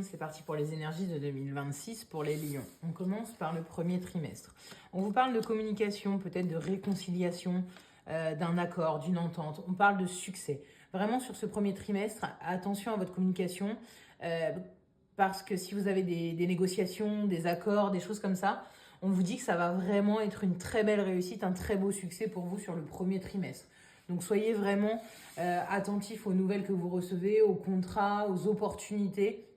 c'est parti pour les énergies de 2026 pour les lions. On commence par le premier trimestre. On vous parle de communication, peut-être de réconciliation, d'un accord, d'une entente. On parle de succès. Vraiment sur ce premier trimestre, attention à votre communication, parce que si vous avez des négociations, des accords, des choses comme ça, on vous dit que ça va vraiment être une très belle réussite, un très beau succès pour vous sur le premier trimestre. Donc soyez vraiment attentifs aux nouvelles que vous recevez, aux contrats, aux opportunités,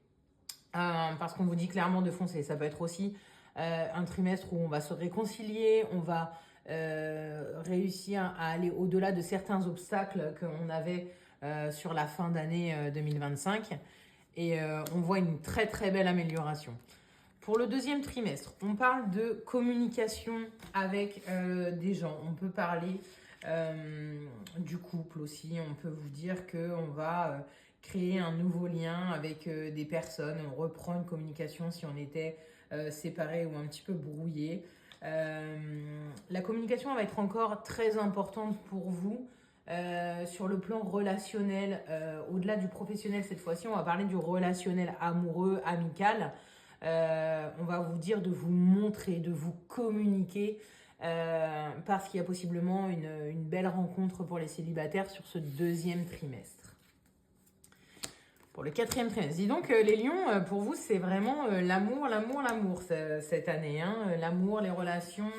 parce qu'on vous dit clairement de foncer. Ça peut être aussi un trimestre où on va se réconcilier, on va réussir à aller au-delà de certains obstacles qu'on avait sur la fin d'année 2025. Et on voit une très très belle amélioration. Pour le deuxième trimestre, on parle de communication avec des gens. On peut parler du couple aussi. On peut vous dire qu'on va créer un nouveau lien avec des personnes. On reprend une communication si on était séparés ou un petit peu brouillés. La communication va être encore très importante pour vous. Sur le plan relationnel, au-delà du professionnel cette fois-ci, on va parler du relationnel amoureux, amical. On va vous dire de vous montrer, de vous communiquer, parce qu'il y a possiblement une belle rencontre pour les célibataires sur ce deuxième trimestre. Pour le quatrième trimestre, dis donc les lions, pour vous c'est vraiment l'amour cette année, hein. L'amour, les relations.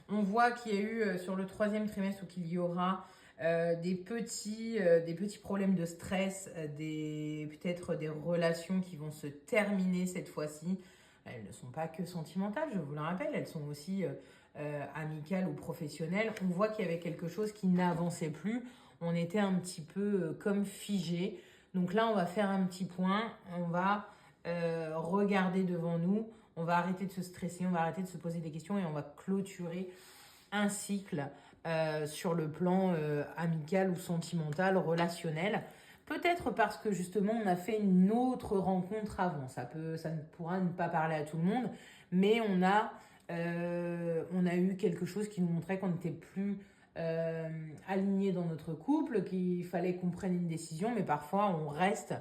On voit qu'il y a eu sur le troisième trimestre ou qu'il y aura des petits problèmes de stress, peut-être des relations qui vont se terminer cette fois-ci. Elles ne sont pas que sentimentales, je vous le rappelle, elles sont aussi amicales ou professionnelles. On voit qu'il y avait quelque chose qui n'avançait plus. On était un petit peu comme figé. Donc là, on va faire un petit point. On va regarder devant nous. On va arrêter de se stresser, on va arrêter de se poser des questions et on va clôturer un cycle sur le plan amical ou sentimental, relationnel. Peut-être parce que justement on a fait une autre rencontre avant. Ça ne pourra ne pas parler à tout le monde, mais on a eu quelque chose qui nous montrait qu'on n'était plus aligné dans notre couple, qu'il fallait qu'on prenne une décision, mais parfois on reste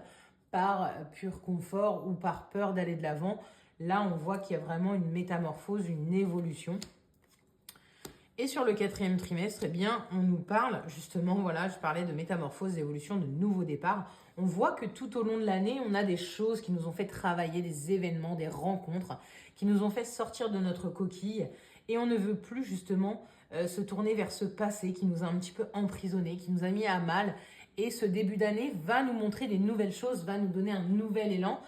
par pur confort ou par peur d'aller de l'avant. Là, on voit qu'il y a vraiment une métamorphose, une évolution. Et sur le quatrième trimestre, eh bien, on nous parle, justement, voilà, je parlais de métamorphose, d'évolution, de nouveaux départs. On voit que tout au long de l'année, on a des choses qui nous ont fait travailler, des événements, des rencontres, qui nous ont fait sortir de notre coquille. Et on ne veut plus, justement, se tourner vers ce passé qui nous a un petit peu emprisonnés, qui nous a mis à mal. Et ce début d'année va nous montrer des nouvelles choses, va nous donner un nouvel élan.